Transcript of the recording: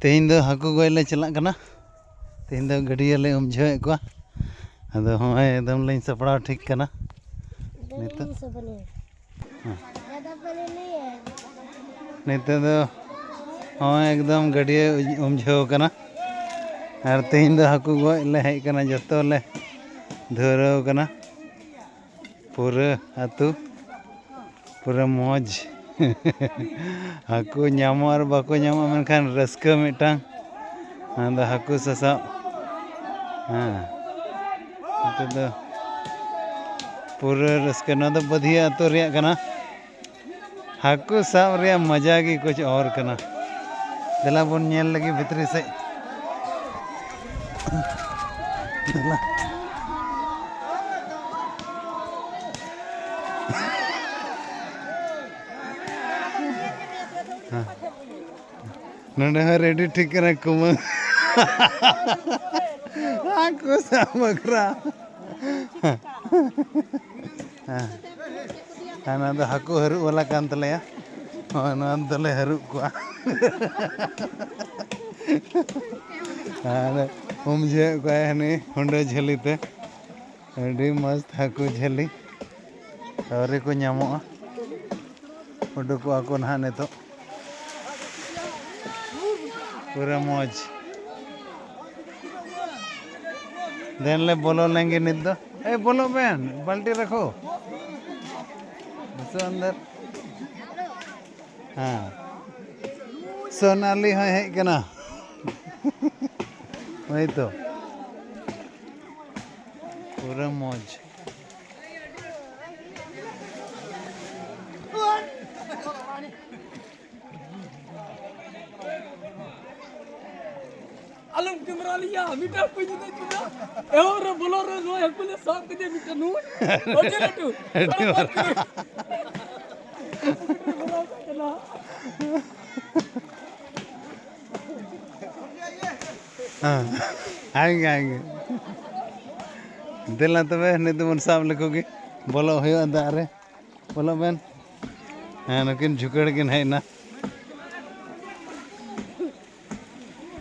तेहन दो हाकू गज ले चला कना तेहन दो गड़िया ले उमझे को अदो होय एकदम ले सपड़ा ठीक कना नित दो होय एकदम गड़िया उमझे कना और तेहन दो हाकू गज ले हेज कना जतो ले धरव कना पूरा आतु पूरा मौज हाकू नामो और बाको नामो मेनखान रस्का मिटांग आंदा हाकू ससा हाँ तो पूरा रस्का ना तो बधिया तो रिया कना हाकू साब रिया मजा की कुछ और कना दला बोन नेल लगी भितरी से दला नंडे रेडी ठीक करा कुमंग हाकू सामग्रा हाँ तो हाकू हरू वाला कान तलेया हाँ तले हरू को उमझे को हनी हुंडे झेली ते अड़ी मस्त हाकू झेली और को नामो उडुको को ना ने तो पूरा मौज देन ले बोलो लेंगे नित दो ए बोलो बहन बाल्टी रखो बस अंदर हाँ सोनाली है कना वही तो पूरा मौज अलम कैमरा लिया मीटर पे नहीं चुना और बोलो रो नो हकुले सब के मीटर नु ओके लटू हाँ आएंगे दिला तबे नहीं तो मन साब लिखोगे बोलो हो दारे बोलो बहन हाँ नकिन झुकड़ किन है ना